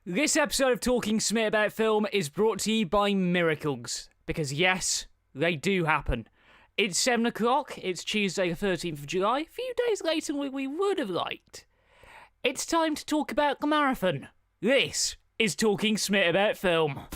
This episode of Talking Smit About Film is brought to you by miracles. Because yes, they do happen. It's 7 o'clock, it's Tuesday the 13th of July, a few days later than we would have liked. It's time to talk about the marathon. This is Talking Smit About Film.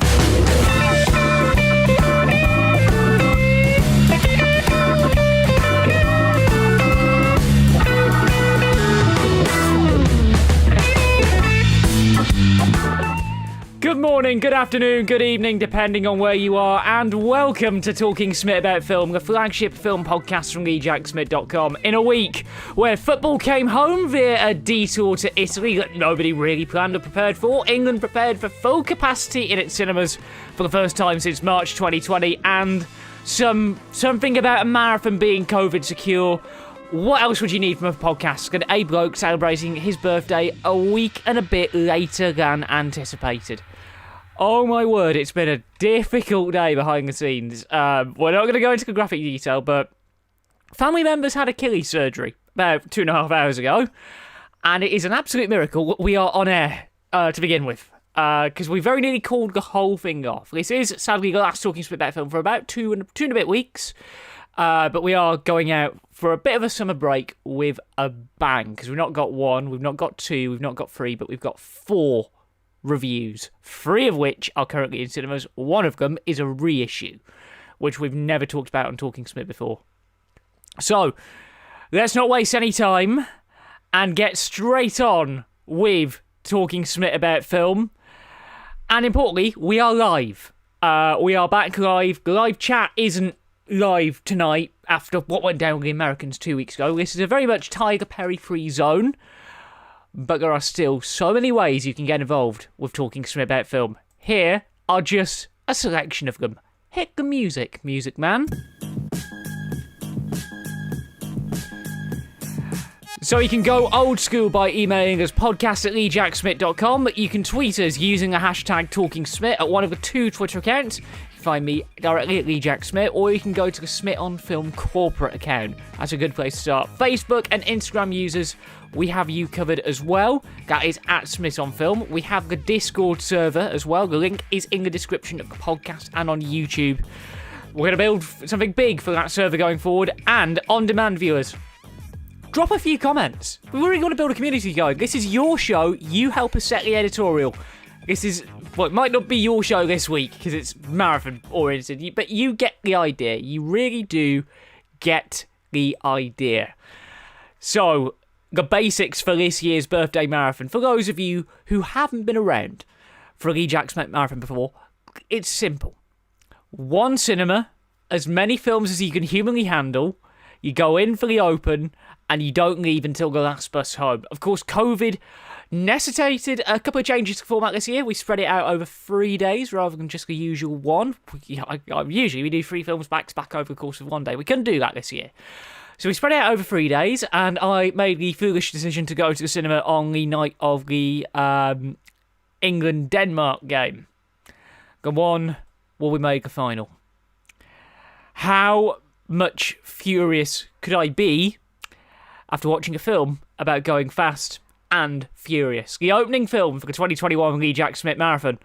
Good morning, good afternoon, good evening, depending on where you are, and welcome to Talking Smit About Film, the flagship film podcast from TheJackSmit.com, in a week where football came home via a detour to Italy that nobody really planned or prepared for. England prepared for full capacity in its cinemas for the first time since March 2020, and something about a marathon being COVID secure. What else would you need from a podcast? Got a bloke celebrating his birthday a week and a bit later than anticipated. Oh my word, it's been a difficult day behind the scenes. We're not going to go into graphic detail, but family members had Achilles surgery about 2.5 hours ago, and it is an absolute miracle we are on air to begin with, because we very nearly called the whole thing off. This is, sadly, the last Talking Smit About Film for about two and a bit weeks, but we are going out for a bit of a summer break with a bang, because we've not got one, we've not got two, we've not got three, but we've got 4 reviews, 3 of which are currently in cinemas. One of them is a reissue, which we've never talked about on Talking Smit before. So, let's not waste any time and get straight on with Talking Smit About Film. And importantly, we are live. We are back live. The live chat isn't live tonight after what went down with the Americans 2 weeks ago. This is a very much Tiger Perry free zone, but there are still so many ways you can get involved with Talking Smit About Film. Here are just a selection of them. Hit the music, music man. So you can go old school by emailing us podcast@TheJackSmit.com. You can tweet us using the hashtag TalkingSmit at one of the 2 Twitter accounts. You can find me directly at TheJackSmit, or you can go to the Smit on Film corporate account. That's a good place to start. Facebook and Instagram users, we have you covered as well. That is at Smit on Film. We have the Discord server as well. The link is in the description of the podcast and on YouTube. We're going to build something big for that server going forward. And on-demand viewers, drop a few comments. We really want to build a community going. This is your show. You help us set the editorial. This is, well, it might not be your show this week because it's marathon oriented, but you get the idea. You really do get the idea. So, the basics for this year's birthday marathon, for those of you who haven't been around for a Jack Smit marathon before, it's simple. One cinema, as many films as you can humanly handle. You go in for the open, and you don't leave until the last bus home. Of course, COVID necessitated a couple of changes to format this year. We spread it out over 3 days rather than just the usual one. Usually we do 3 films back to back over the course of one day. We couldn't do that this year. So we spread it out over 3 days, and I made the foolish decision to go to the cinema on the night of the England-Denmark game. The one where we made the final. How much furious could I be after watching a film about going fast and furious? The opening film for the 2021 Jack Smit Marathon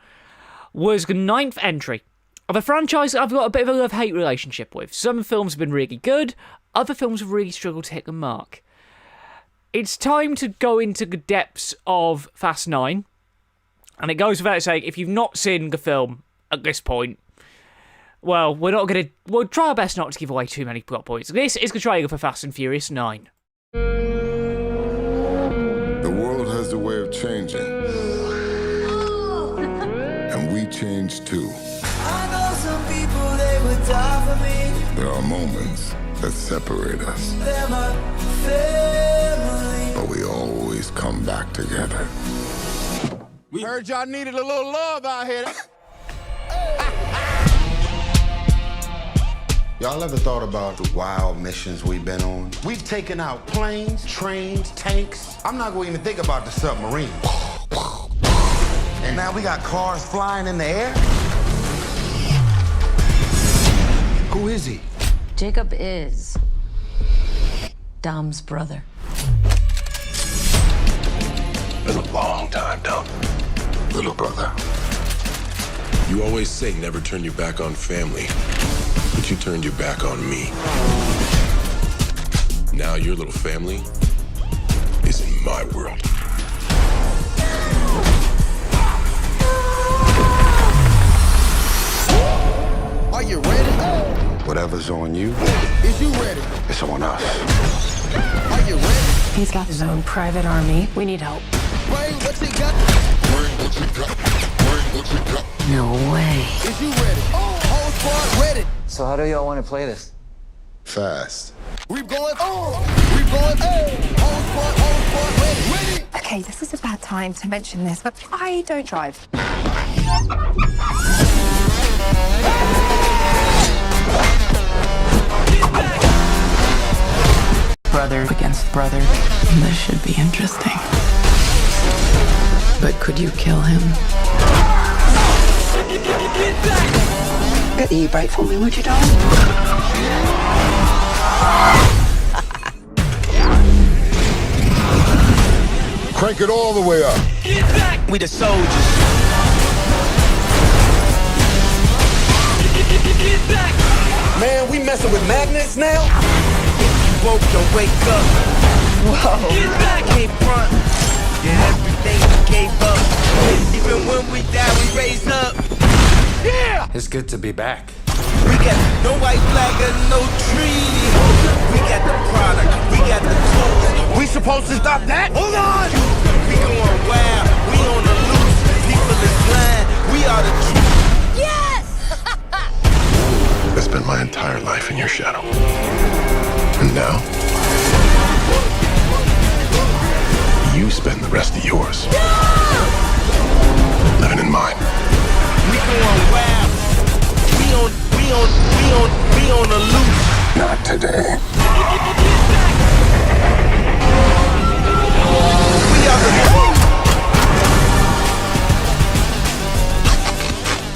was the 9th entry of a franchise that I've got a bit of a love-hate relationship with. Some films have been really good, other films have really struggled to hit the mark. It's time to go into the depths of Fast 9, and it goes without saying, if you've not seen the film at this point, well, we'll try our best not to give away too many plot points. This is the trailer for Fast and Furious 9. The world has a way of changing. And we change too. I know some people, they would die for me. There are moments that separate us. They're my family. But we always come back together. We heard y'all needed a little love out here. Y'all ever thought about the wild missions we've been on? We've taken out planes, trains, tanks. I'm not going to even think about the submarine. And now we got cars flying in the air? Who is he? Jacob is Dom's brother. Been a long time, Dom. Little brother. You always say never turn your back on family, but you turned your back on me. Now your little family is in my world. Are you ready? Whatever's on you, Is you ready? it's on us. Are you ready? He's got his own private army. We need help. Bring what you got. Bring what you got. Bring what you got. No way. Is you ready? Whole squad ready. So how do y'all want to play this? Fast. We going. We going. Whole squad ready. Okay, this is a bad time to mention this, but I don't drive. Brother against brother. This should be interesting. But could you kill him? Get the e-brake for me, would you, darling? Crank it all the way up. We the soldiers. Man, we messing with magnets now? If you woke, don't wake up. Whoa. Get front. Yeah, everything we gave up. Even when we die, we raise up. Yeah! It's good to be back. We got no white flag and no treaty. We got the product, we got the tools. We supposed to stop that? Hold on! We going wild, we on the loose. People is blind, we are the truth. It's been my entire life in your shadow. And now, you spend the rest of yours living in mine. We going wild. We on the loose. Not today. We are the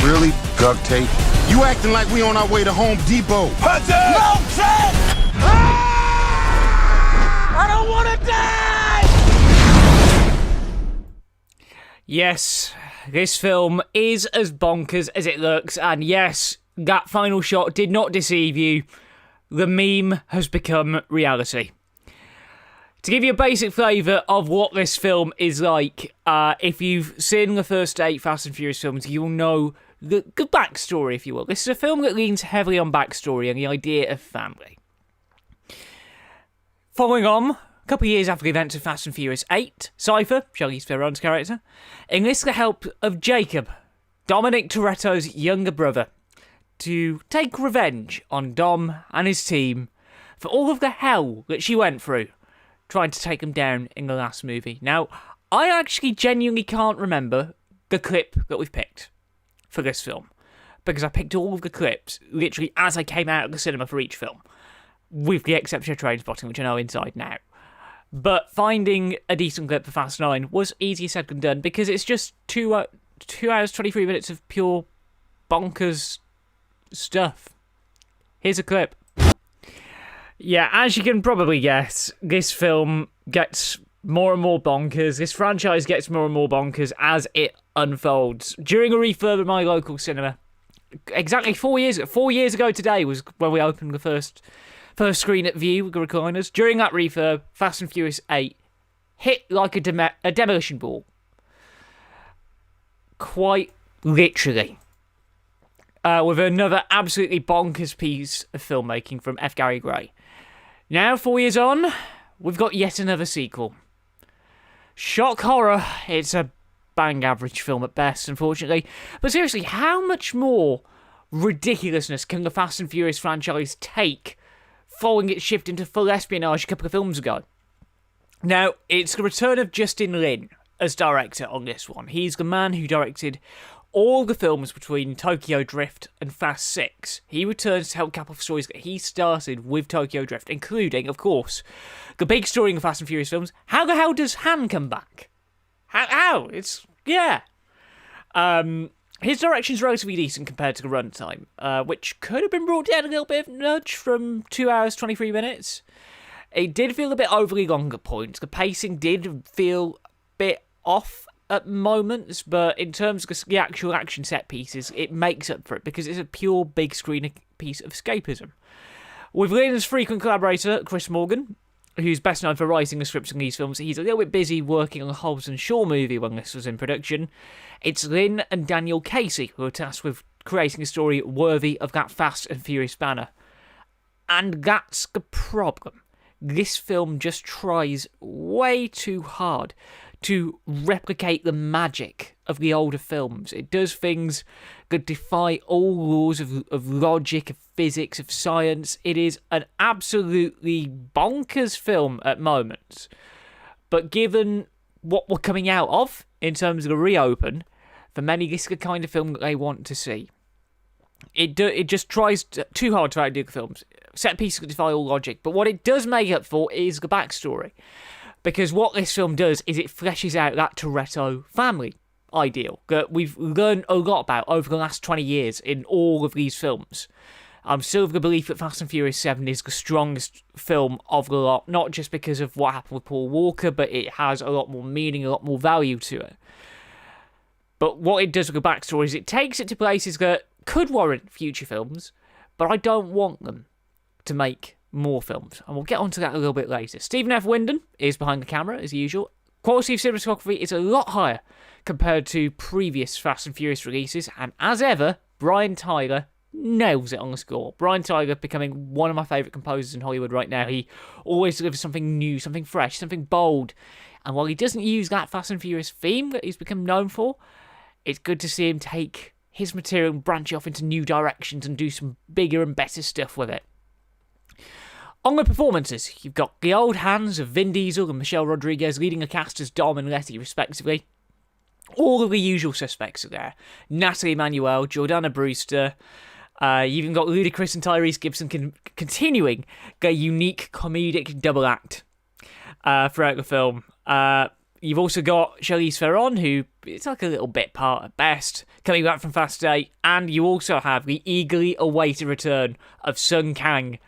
Really, duct tape? You acting like we on our way to Home Depot. Hunter! No, Jack! I don't want to die! Yes, this film is as bonkers as it looks, and yes, that final shot did not deceive you. The meme has become reality. To give you a basic flavour of what this film is like, if you've seen the first 8 Fast and Furious films, you'll know the backstory, if you will. This is a film that leans heavily on backstory and the idea of family. Following on, a couple of years after the events of Fast and Furious 8, Cypher, Charlize Theron's character, enlists the help of Jacob, Dominic Toretto's younger brother, to take revenge on Dom and his team for all of the hell that she went through trying to take him down in the last movie. Now, I actually genuinely can't remember the clip that we've picked for this film, because I picked all of the clips literally as I came out of the cinema for each film, with the exception of Trainspotting, which I know inside now. But finding a decent clip for Fast 9 was easier said than done, because it's just 2 hours, 23 minutes of pure bonkers stuff. Here's a clip. Yeah, as you can probably guess, this film gets more and more bonkers. This franchise gets more and more bonkers as it unfolds. During a refurb at my local cinema, exactly 4 years ago today was when we opened the first screen at View with the recliners. During that refurb, Fast and Furious 8 hit like a demolition ball. Quite literally. With another absolutely bonkers piece of filmmaking from F. Gary Gray. Now, 4 years on, we've got yet another sequel. Shock horror, it's a bang average film at best, unfortunately. But seriously, how much more ridiculousness can the Fast and Furious franchise take following its shift into full espionage a couple of films ago? Now, it's the return of Justin Lin as director on this one. He's the man who directed all the films between Tokyo Drift and Fast 6. He returns to help cap off stories that he started with Tokyo Drift, including, of course, the big story in the Fast and Furious films. How the hell does Han come back? How? It's... yeah. His direction's relatively decent compared to the runtime, which could have been brought down a little bit of nudge from 2 hours, 23 minutes. It did feel a bit overly long at points. The pacing did feel a bit off at moments, but in terms of the actual action set pieces, it makes up for it because it's a pure big screen piece of escapism. With Lin's frequent collaborator, Chris Morgan, who's best known for writing the scripts in these films, he's a little bit busy working on the Hobbs and Shaw movie when this was in production. It's Lin and Daniel Casey who are tasked with creating a story worthy of that Fast and Furious banner. And that's the problem. This film just tries way too hard to replicate the magic of the older films. It does things that defy all laws of logic, of physics, of science. It is an absolutely bonkers film at moments. But given what we're coming out of in terms of the reopen, for many, this is the kind of film that they want to see. It just tries too hard to outdo the films. Set pieces that defy all logic. But what it does make up for is the backstory. Because what this film does is it fleshes out that Toretto family ideal that we've learned a lot about over the last 20 years in all of these films. I'm still of the belief that Fast and Furious 7 is the strongest film of the lot, not just because of what happened with Paul Walker, but it has a lot more meaning, a lot more value to it. But what it does with the backstory is it takes it to places that could warrant future films, but I don't want them to make more films, and we'll get onto that a little bit later. Stephen F. Winden is behind the camera, as usual. Quality of cinematography is a lot higher compared to previous Fast and Furious releases, and as ever, Brian Tyler nails it on the score. Brian Tyler becoming one of my favourite composers in Hollywood right now. He always delivers something new, something fresh, something bold, and while he doesn't use that Fast and Furious theme that he's become known for, it's good to see him take his material and branch off into new directions and do some bigger and better stuff with it. On the performances, you've got the old hands of Vin Diesel and Michelle Rodriguez leading a cast as Dom and Letty, respectively. All of the usual suspects are there. Natalie Emmanuel, Jordana Brewster. You've even got Ludacris and Tyrese Gibson continuing their unique comedic double act throughout the film. You've also got Charlize Theron, who it's like a little bit part at best, coming back from Fast 8. And you also have the eagerly awaited return of Sung Kang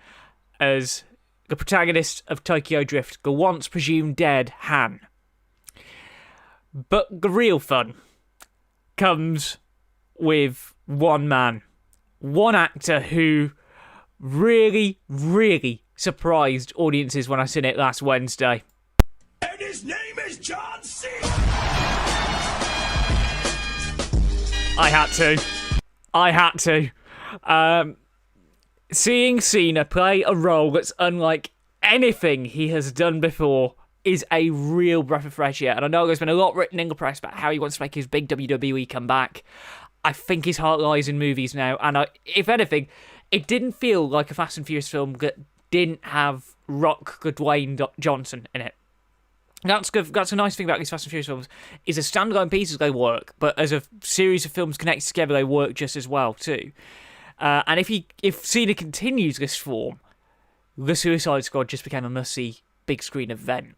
as the protagonist of Tokyo Drift, the once presumed dead Han. But the real fun comes with one man, one actor who really, really surprised audiences when I seen it last Wednesday. And his name is John C. I had to. Seeing Cena play a role that's unlike anything he has done before is a real breath of fresh air. And I know there's been a lot written in the press about how he wants to make his big WWE comeback. I think his heart lies in movies now. And if anything, it didn't feel like a Fast and Furious film that didn't have Rock Dwayne Johnson in it. That's good. That's a nice thing about these Fast and Furious films, is as standalone pieces they work, but as a series of films connected together, they work just as well too. And if Cena continues this form, the Suicide Squad just became a must-see big screen event.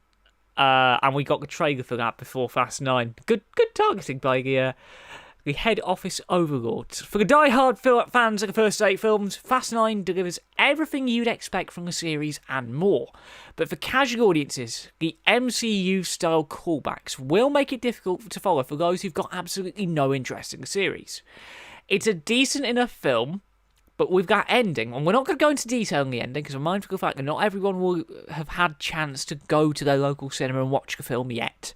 And we got the trailer for that before Fast 9. Good targeting by the head office overlords. For the die-hard fans of the first 8 films, Fast 9 delivers everything you'd expect from the series and more. But for casual audiences, the MCU-style callbacks will make it difficult to follow for those who've got absolutely no interest in the series. It's a decent enough film, but with that ending, and we're not going to go into detail on the ending because we're mindful of the fact that not everyone will have had chance to go to their local cinema and watch the film yet.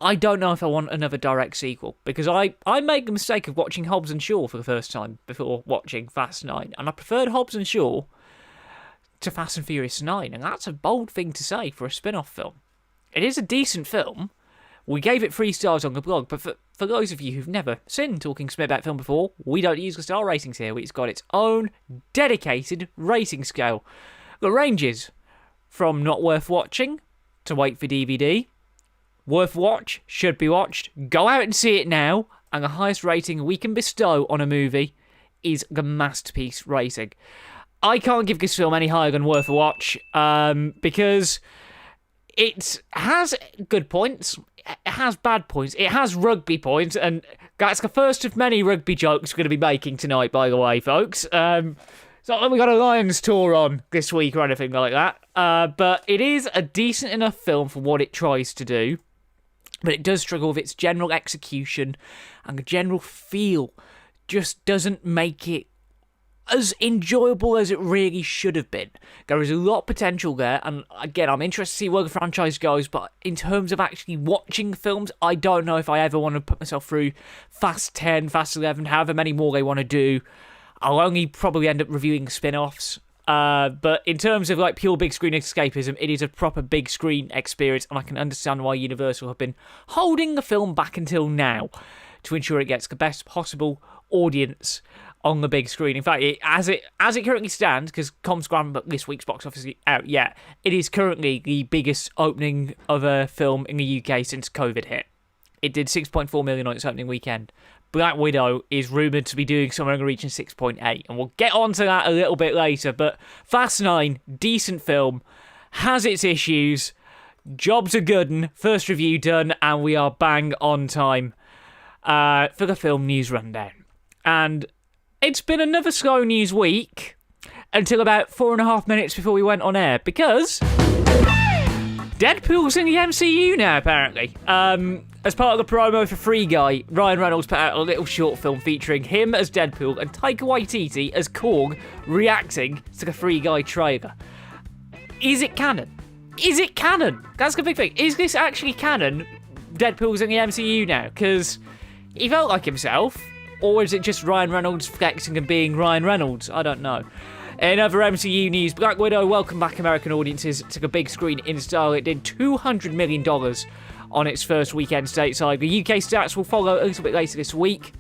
I don't know if I want another direct sequel, because I made the mistake of watching Hobbs and Shaw for the first time before watching Fast 9, and I preferred Hobbs and Shaw to Fast and Furious 9, and that's a bold thing to say for a spin-off film. It is a decent film. We gave it 3 stars on the blog, but for those of you who've never seen Talking Smit About Film before, we don't use the star ratings here. It's got its own dedicated rating scale. The ranges from not worth watching to wait for DVD, worth watch, should be watched, go out and see it now, and the highest rating we can bestow on a movie is the masterpiece rating. I can't give this film any higher than worth a watch, because it has good points, it has bad points, it has rugby points, and that's the first of many rugby jokes we're going to be making tonight, by the way, folks. It's not like we got a Lions tour on this week or anything like that, but it is a decent enough film for what it tries to do, but it does struggle with its general execution, and the general feel just doesn't make it as enjoyable as it really should have been. There is a lot of potential there, and again, I'm interested to see where the franchise goes, but in terms of actually watching films, I don't know if I ever want to put myself through Fast 10, Fast 11, however many more they want to do. I'll only probably end up reviewing spin-offs, but in terms of like pure big screen escapism, it is a proper big screen experience, and I can understand why Universal have been holding the film back until now to ensure it gets the best possible audience on the big screen. In fact, as it currently stands, because Com's Grand this week's box office is out yet, it is currently the biggest opening of a film in the UK since COVID hit. It did 6.4 million on its opening weekend. Black Widow is rumoured to be doing somewhere in the region of 6.8, and we'll get onto that a little bit later, but Fast 9, decent film, has its issues, job's a good one, first review done, and we are bang on time for the film news rundown. And it's been another slow news week until about 4.5 minutes before we went on air, because Deadpool's in the MCU now, apparently. As part of the promo for Free Guy, Ryan Reynolds put out a little short film featuring him as Deadpool and Taika Waititi as Korg reacting to the Free Guy trailer. Is it canon? Is it canon? That's the big thing. Is this actually canon? Deadpool's in the MCU now? Because he felt like himself. Or is it just Ryan Reynolds flexing and being Ryan Reynolds? I don't know. In other MCU news, Black Widow welcomed back American audiences to the big screen in style. It did $200 million on its first weekend stateside. The UK stats will follow a little bit later this week.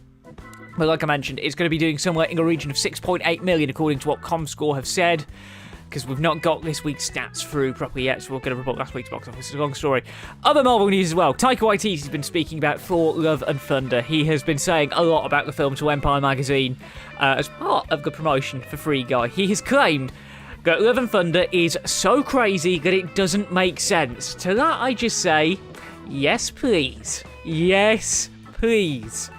But like I mentioned, it's going to be doing somewhere in the region of 6.8 million, according to what ComScore have said, because we've not got this week's stats through properly yet, so we're going to report last week's box office. It's a long story. Other Marvel news as well. Taika Waititi's been speaking about Thor: Love and Thunder. He has been saying a lot about the film to Empire magazine as part of the promotion for Free Guy. He has claimed that Love and Thunder is so crazy that it doesn't make sense. To that I just say, yes please. Yes please.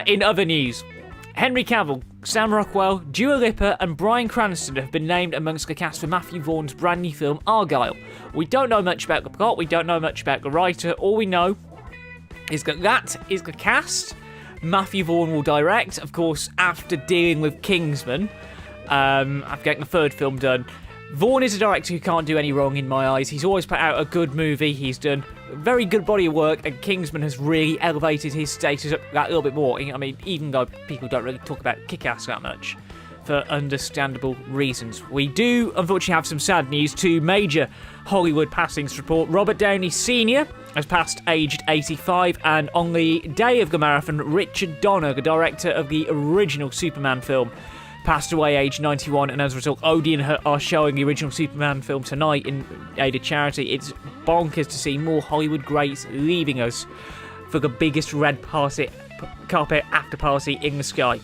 In other news, Henry Cavill, Sam Rockwell, Dua Lipa and Bryan Cranston have been named amongst the cast for Matthew Vaughn's brand new film Argylle. We don't know much about the plot, we don't know much about the writer. All we know is that is the cast. Matthew Vaughn will direct, of course, after dealing with Kingsman, after getting the third film done. Vaughn is a director who can't do any wrong in my eyes. He's always put out a good movie. He's done a very good body of work, and Kingsman has really elevated his status up that little bit more. I mean, even though people don't really talk about Kick-Ass that much, for understandable reasons. We do, unfortunately, have some sad news. Two major Hollywood passings to report. Robert Downey Sr. has passed aged 85, and on the day of the marathon, Richard Donner, the director of the original Superman film, passed away aged 91, and as a result, Odeon are showing the original Superman film tonight in aid of charity. It's bonkers to see more Hollywood greats leaving us for the biggest red carpet after party in the sky.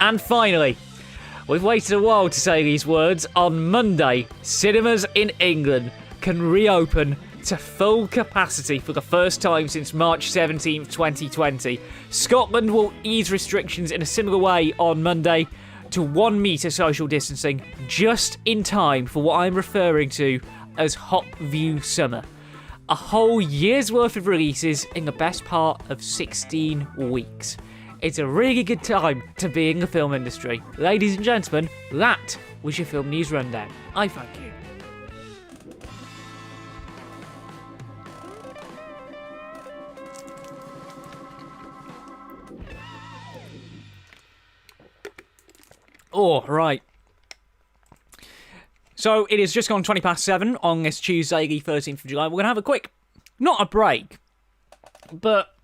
And finally, we've waited a while to say these words. On Monday, cinemas in England can reopen to full capacity for the first time since March 17th, 2020. Scotland will ease restrictions in a similar way on Monday to 1 metre social distancing, just in time for what I'm referring to as Hot View Summer. A whole year's worth of releases in the best part of 16 weeks. It's a really good time to be in the film industry. Ladies and gentlemen, that was your film news rundown. I thank you. Oh, right. So it is just gone 20 past 7 on this Tuesday, the 13th of July. We're going to have a quick, not a break, but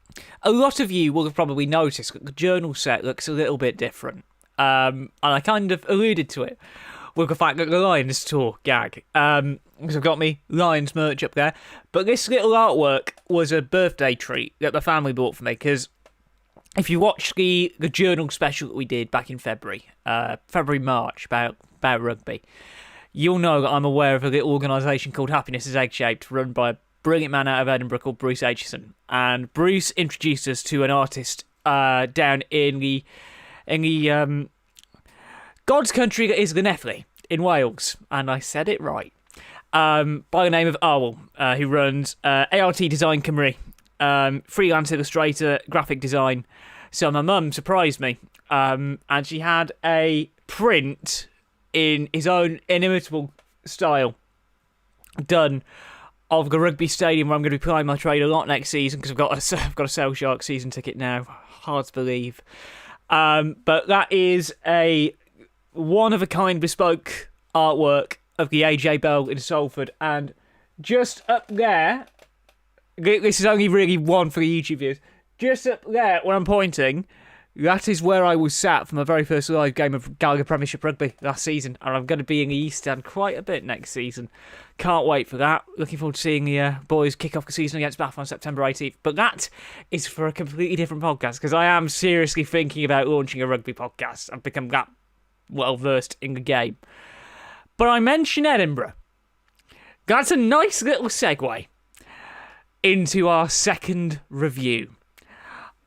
a lot of you will have probably noticed that the journal set looks a little bit different. And I kind of alluded to it with the fact that the Lions tour gag. Because I've got me Lions merch up there. But this little artwork was a birthday treat that the family bought for me, because if you watch the journal special that we did back in February, March, about rugby, you'll know that I'm aware of a little organisation called Happiness is Egg-Shaped, run by a brilliant man out of Edinburgh called Bruce Aitchison. And Bruce introduced us to an artist down in the God's country that is the Neffli in Wales. And I said it right. By the name of Arwell, who runs ART Design Cymru, freelance illustrator, graphic design. So my mum surprised me, and she had a print in his own inimitable style done of the rugby stadium where I'm going to be playing my trade a lot next season, because I've got a Sail Shark season ticket now. Hard to believe, but that is a one-of-a-kind bespoke artwork of the AJ Bell in Salford, and just up there. This is only really one for the YouTube viewers. Just up there, where I'm pointing, that is where I was sat for my very first live game of Gallagher Premiership Rugby last season, and I'm going to be in the East Stand quite a bit next season. Can't wait for that. Looking forward to seeing the boys kick off the season against Bath on September 18th. But that is for a completely different podcast, because I am seriously thinking about launching a rugby podcast. I've become that well-versed in the game. But I mentioned Edinburgh. That's a nice little segue into our second review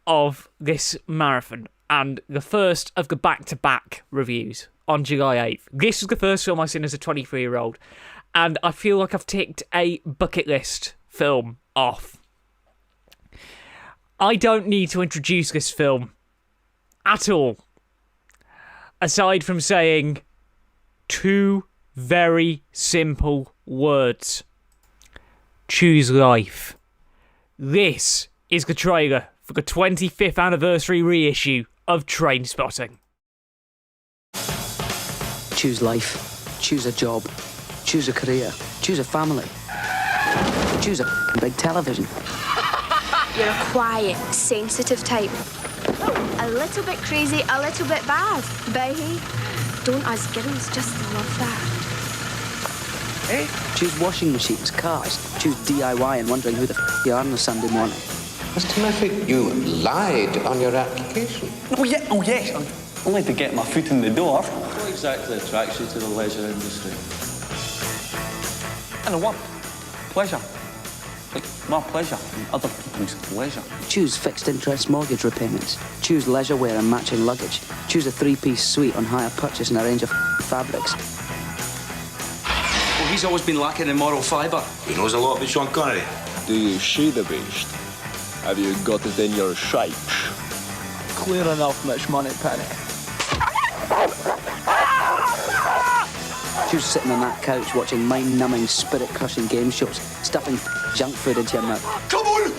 of this marathon, and the first of the back-to-back reviews on July 8th. This was the first film I've seen as a 23-year-old, and I feel like I've ticked a bucket list film off. I don't need to introduce this film at all, aside from saying two very simple words. Choose life. This is the trailer for the 25th anniversary reissue of Trainspotting. Choose life. Choose a job. Choose a career. Choose a family. Choose a big television. You're a quiet, sensitive type. A little bit crazy, a little bit bad. But hey, don't us girls just love that? Choose washing machines, cars. Choose DIY and wondering who the you are on a Sunday morning. Mr. Murphy, you lied on your application. Oh, yes. Only to get my foot in the door. What exactly attracts you to the leisure industry? I know what? Pleasure. Like, my pleasure and other people's leisure. Choose fixed interest mortgage repayments. Choose leisure wear and matching luggage. Choose a 3-piece suite on hire purchase and a range of fabrics. Well, he's always been lacking in moral fibre. He knows a lot about Sean Connery. Do you see the beast? Have you got it in your sights? Clear enough, Mitch Moneypenny. Choose sitting on that couch watching mind-numbing, spirit-crushing game shows, stuffing junk food into your mouth. Come on!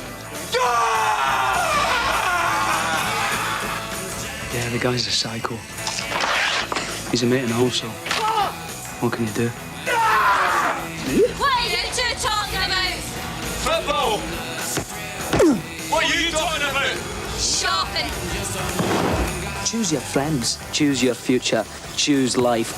Yeah, the guy's a psycho. He's a mate in also. What can you do? What are you two talking about? Football! What are you talking about? Shopping. Choose your friends. Choose your future. Choose life.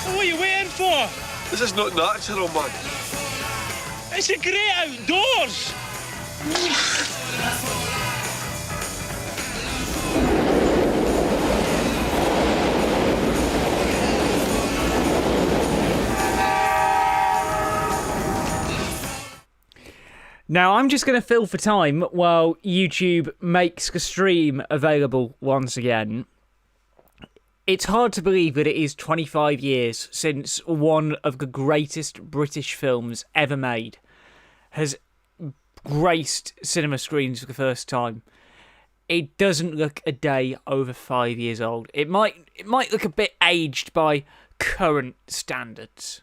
What are you waiting for? This is not natural, man. It's a great outdoors. Now, I'm just going to fill for time while YouTube makes the stream available once again. It's hard to believe that it is 25 years since one of the greatest British films ever made has graced cinema screens for the first time. It doesn't look a day over 5 years old. It might look a bit aged by current standards,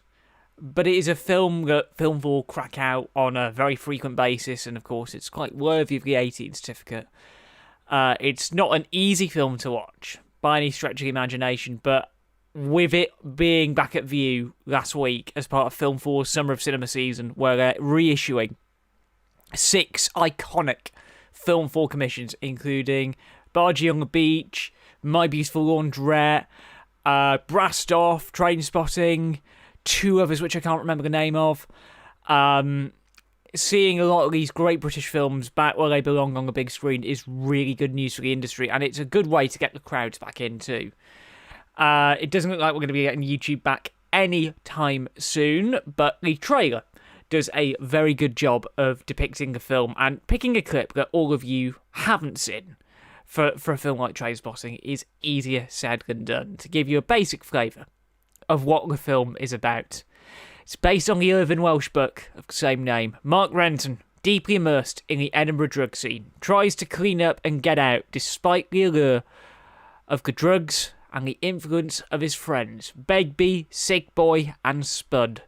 but it is a film that Film 4 crack out on a very frequent basis, and of course it's quite worthy of the 18 certificate. It's not an easy film to watch by any stretch of the imagination, but with it being back at view last week as part of Film 4's Summer of Cinema season, where they're reissuing 6 iconic Film 4 commissions, including Bargee on the Beach, My Beautiful Laundrette, Brassed Off, Trainspotting, 2 others which I can't remember the name of. Seeing a lot of these great British films back where they belong on the big screen is really good news for the industry, and it's a good way to get the crowds back in too. It doesn't look like we're going to be getting YouTube back any time soon, but the trailer does a very good job of depicting the film, and picking a clip that all of you haven't seen for a film like Trainspotting is easier said than done. To give you a basic flavour of what the film is about. It's based on the Irvine Welsh book of the same name. Mark Renton, deeply immersed in the Edinburgh drug scene, tries to clean up and get out despite the allure of the drugs and the influence of his friends, Begbie, Sick Boy and Spud.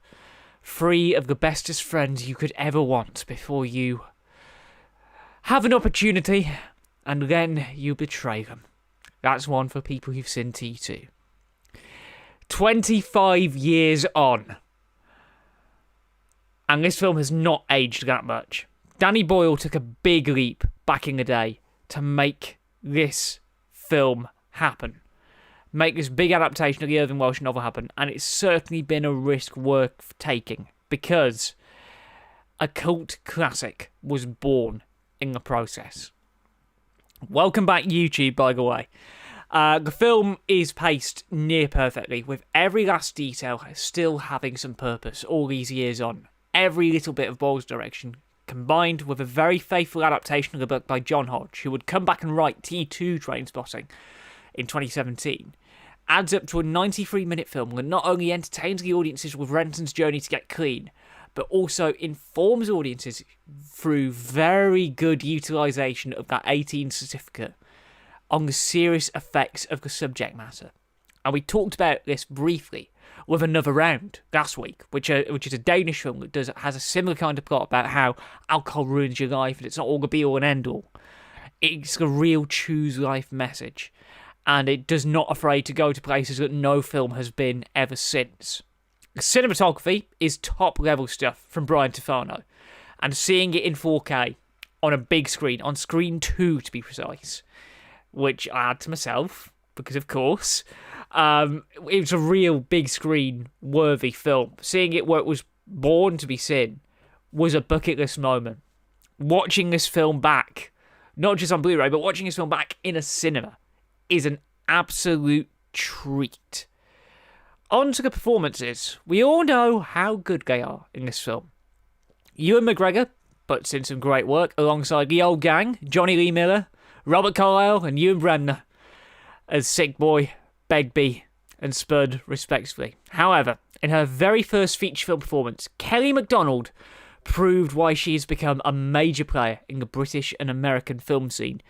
3 of the bestest friends you could ever want before you have an opportunity and then you betray them. That's one for people who've seen T2. 25 years on, and this film has not aged that much. Danny Boyle took a big leap back in the day to make this film happen, make this big adaptation of the Irvine Welsh novel happen, and it's certainly been a risk worth taking because a cult classic was born in the process. Welcome back, YouTube, by the way. The film is paced near perfectly, with every last detail still having some purpose all these years on. Every little bit of Boyle's direction, combined with a very faithful adaptation of the book by John Hodge, who would come back and write T2 Trainspotting in 2017, adds up to a 93-minute film that not only entertains the audiences with Renton's journey to get clean, but also informs audiences through very good utilisation of that 18 certificate on the serious effects of the subject matter. And we talked about this briefly with Another Round last week, which is a Danish film that has a similar kind of plot about how alcohol ruins your life and it's not all the be-all and end-all. It's the real choose life message. and it does not afraid to go to places that no film has been ever since. The cinematography is top-level stuff from Brian Tufano, and seeing it in 4K on a big screen, on screen 2 to be precise, which I had to myself, because of course, it was a real big screen worthy film. Seeing it where it was born to be seen was a bucket list moment. Watching this film back, not just on Blu-ray, but watching this film back in a cinema is an absolute treat. On to the performances. We all know how good they are in this film. Ewan McGregor puts in some great work alongside the old gang, Johnny Lee Miller, Robert Carlyle and Ewan Bremner, as Sick Boy, Begbie and Spud, respectively. However, in her very first feature film performance, Kelly MacDonald proved why she has become a major player in the British and American film scene.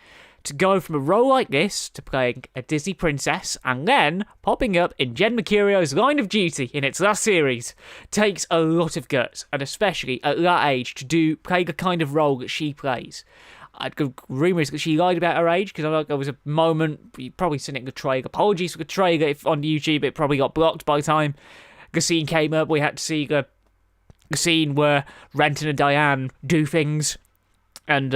To go from a role like this to playing a Disney princess and then popping up in Jen Mercurio's Line of Duty in its last series takes a lot of guts, and especially at that age to play the kind of role that she plays. I'd go rumours that she lied about her age, because there was a moment, you've probably seen it in the trailer, apologies for the trailer, if on YouTube it probably got blocked by the time the scene came up. We had to see the scene where Renton and Diane do things, and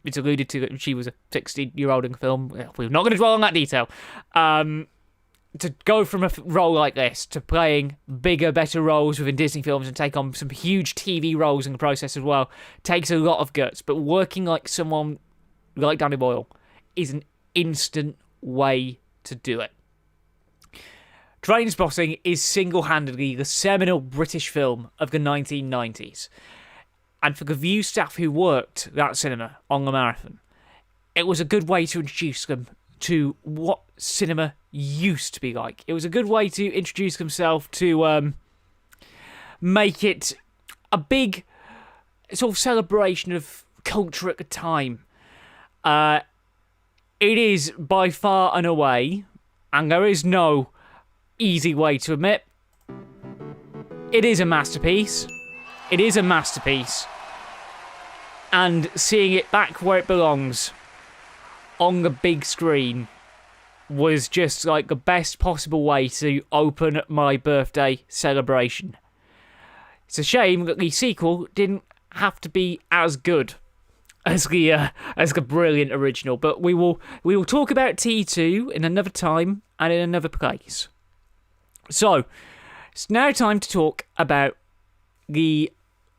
it's alluded to that she was a 16-year-old in the film. We're not going to dwell on that detail. To go from a role like this to playing bigger, better roles within Disney films and take on some huge TV roles in the process as well takes a lot of guts, but working like someone like Danny Boyle is an instant way to do it. Trainspotting is single-handedly the seminal British film of the 1990s. And for the View staff who worked that cinema on the marathon, it was a good way to introduce them to what cinema used to be like. It was a good way to introduce themselves to make it a big sort of celebration of culture at the time. It is by far and away, and there is no easy way to admit, it is a masterpiece. It is a masterpiece. And seeing it back where it belongs, on the big screen, was just like the best possible way to open my birthday celebration. It's a shame that the sequel didn't have to be as good as the brilliant original, but we will talk about T2 in another time and in another place. So, it's now time to talk about the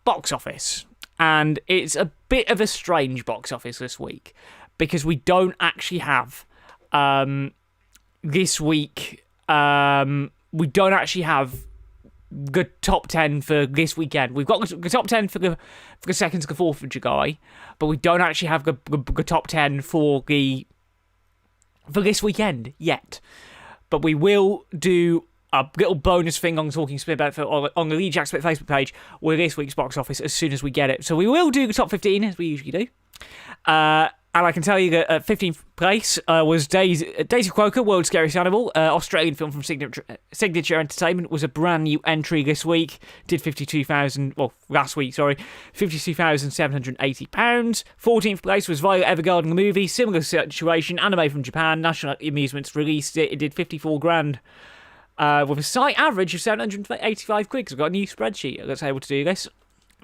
box office. And it's a bit of a strange box office this week, because we don't actually have, this week, we don't actually have the top 10 for this weekend. We've got the top 10 for the 2nd to the 4th of July, but we don't actually have the top 10 for this weekend yet. But we will do a little bonus thing on Talking Smit About Film on the TheJackSmit Facebook page with this week's box office as soon as we get it. So we will do the top 15 as we usually do. And I can tell you that 15th place was Daisy Quokka, World's Scariest Animal, Australian film from Signature Entertainment, was a brand new entry this week. Did last week, £52,780. 14th place was Violet Evergarden, the movie, similar situation, anime from Japan, National Amusements released it. It did 54 grand. With a site average of 785 quid, because I've got a new spreadsheet that's able to do this.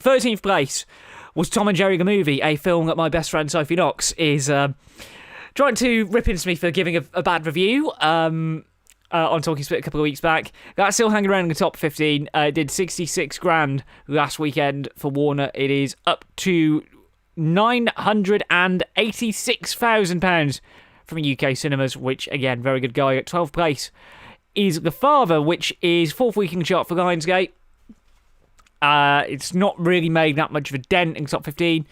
13th place was Tom and Jerry the movie, a film that my best friend Sophie Knox is trying to rip into me for giving a bad review on Talking Smit a couple of weeks back. That's still hanging around in the top 15. It did 66 grand last weekend for Warner. It is up to £986,000 from UK cinemas, which, again, very good guy. At 12th place is The Father, which is 4th week in the chart for Lionsgate. It's not really made that much of a dent in the top 15.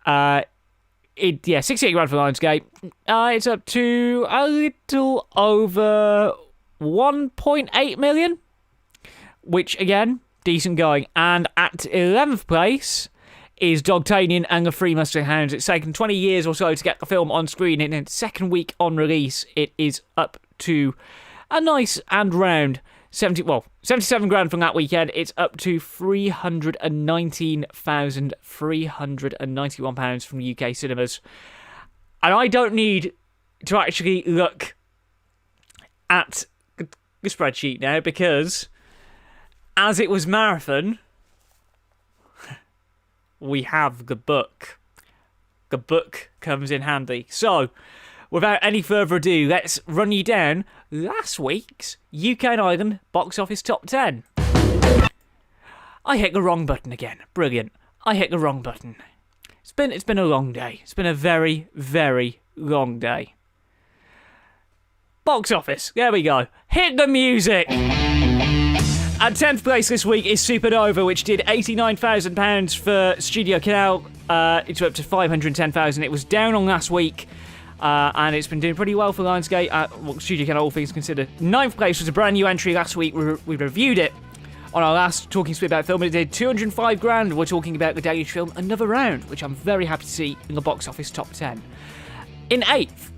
68 grand for Lionsgate. It's up to a little over 1.8 million, which, again, decent going. And at 11th place is Dogtanian and the Three Mustang Hounds. It's taken 20 years or so to get the film on screen. In its second week on release, it is up to a nice and round 77 grand from that weekend. It's up to £319,391 from UK cinemas. And I don't need to actually look at the spreadsheet now because as it was marathon, we have the book. The book comes in handy. So, without any further ado, let's run you down last week's UK and Ireland box office top 10. I hit the wrong button again. Brilliant. I hit the wrong button. It's been a long day. It's been a very, very long day. Box office. There we go. Hit the music. At 10th place this week is Supernova, which did £89,000 for Studio Canal. It's up to 510,000. It was down on last week, and it's been doing pretty well for Lionsgate. Studio Canal, all things considered. 9th place was a brand new entry last week. We reviewed it on our last Talking Smit About Film. It did 205 grand. We're talking about the Danish film Another Round, which I'm very happy to see in the box office top 10. In 8th,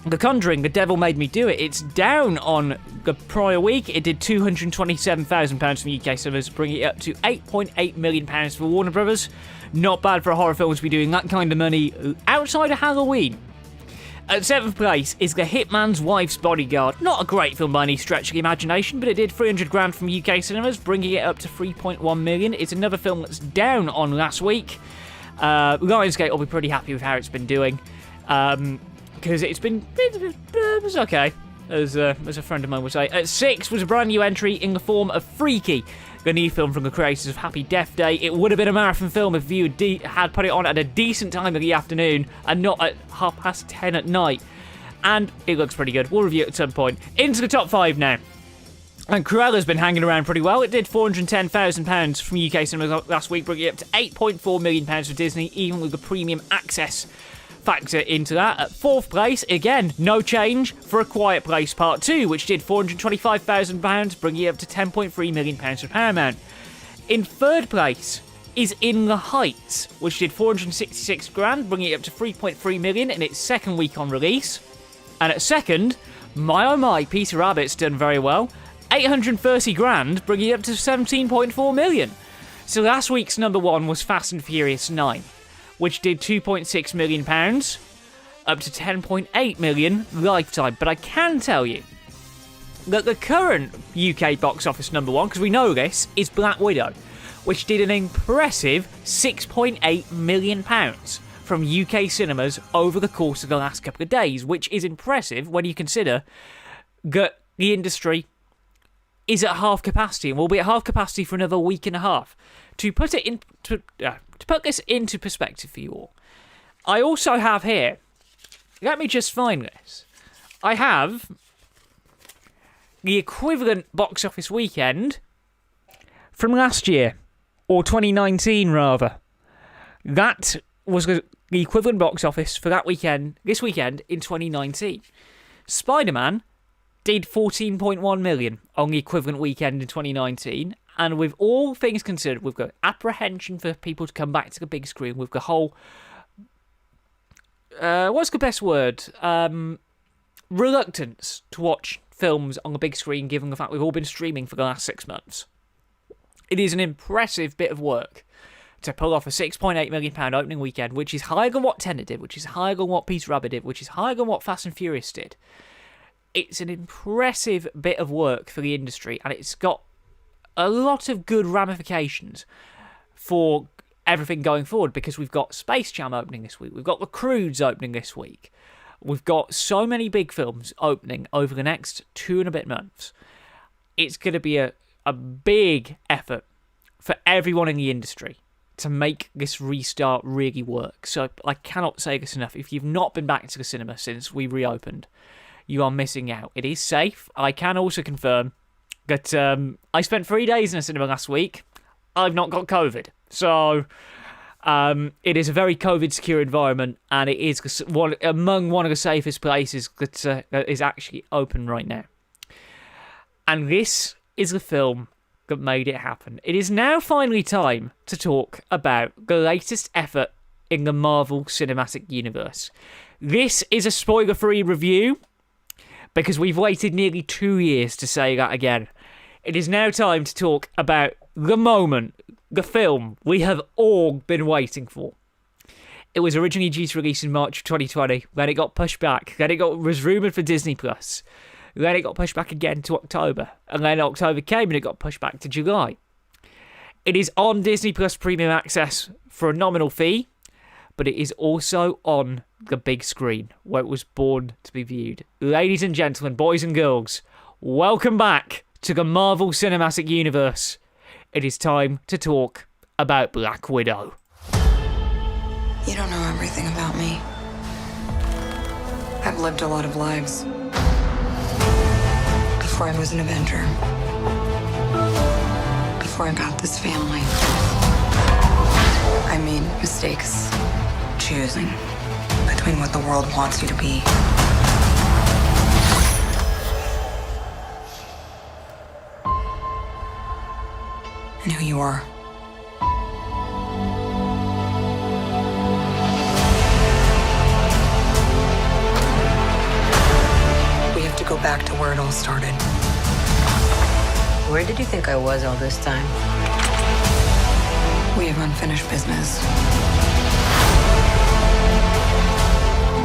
The Conjuring, The Devil Made Me Do It. It's down on the prior week. It did £227,000 from UK cinemas, bringing it up to £8.8 million for Warner Brothers. Not bad for a horror film to be doing that kind of money outside of Halloween. At 7th place is The Hitman's Wife's Bodyguard. Not a great film by any stretch of the imagination, but it did 300 grand from UK cinemas, bringing it up to 3.1 million. It's another film that's down on last week. Lionsgate will be pretty happy with how it's been doing. Because it's okay, as a friend of mine would say. At 6 was a brand new entry in the form of Freaky, the new film from the creators of Happy Death Day. It would have been a marathon film if you had put it on at a decent time of the afternoon and not at 10:30 at night. And it looks pretty good. We'll review it at some point. Into the top 5 now. And Cruella's been hanging around pretty well. It did £410,000 from UK cinemas last week, bringing it up to £8.4 million for Disney, even with the premium access factor into that. At 4th place, again, no change for A Quiet Place Part 2, which did £425,000, bringing it up to £10.3 million for Paramount. In 3rd place is In the Heights, which did 466 grand, bringing it up to 3.3 million in its second week on release. And at 2nd, my oh my, Peter Rabbit's done very well, 830 grand, bringing it up to 17.4 million. So last week's number 1 was Fast and Furious 9. Which did £2.6 million, up to £10.8 million lifetime. But I can tell you that the current UK box office number 1, because we know this, is Black Widow, which did an impressive £6.8 million from UK cinemas over the course of the last couple of days, which is impressive when you consider that the industry is at half capacity and will be at half capacity for another week and a half. To put this into perspective for you all, I also have here, let me just find this, I have the equivalent box office weekend from last year, or 2019 rather. That was the equivalent box office for that weekend, this weekend in 2019. Spider-Man did 14.1 million on the equivalent weekend in 2019. And with all things considered, we've got apprehension for people to come back to the big screen with the whole... what's the best word? Reluctance to watch films on the big screen, given the fact we've all been streaming for the last 6 months. It is an impressive bit of work to pull off a £6.8 million opening weekend, which is higher than what Tenet did, which is higher than what Peter Rabbit did, which is higher than what Fast and Furious did. It's an impressive bit of work for the industry, and it's got a lot of good ramifications for everything going forward, because we've got Space Jam opening this week, we've got The Croods opening this week, we've got so many big films opening over the next 2 and a bit months. It's going to be a big effort for everyone in the industry to make this restart really work. So I cannot say this enough. If you've not been back to the cinema since we reopened, you are missing out. It is safe. I can also confirm that I spent 3 days in a cinema last week. I've not got COVID. So it is a very COVID-secure environment, and it is among one of the safest places that is actually open right now. And this is the film that made it happen. It is now finally time to talk about the latest effort in the Marvel Cinematic Universe. This is a spoiler-free review, because we've waited nearly 2 years to say that again. It is now time to talk about the moment, the film we have all been waiting for. It was originally due to release in March of 2020, then it got pushed back, then it was rumoured for Disney+. Then it got pushed back again to October. And then October came and it got pushed back to July. It is on Disney Plus Premium Access for a nominal fee, but it is also on the big screen where it was born to be viewed. Ladies and gentlemen, boys and girls, welcome back to the Marvel Cinematic Universe. It is time to talk about Black Widow. You don't know everything about me. I've lived a lot of lives. Before I was an Avenger. Before I got this family. I made mistakes choosing between what the world wants you to be and who you are. We have to go back to where it all started. Where did you think I was all this time? We have unfinished business.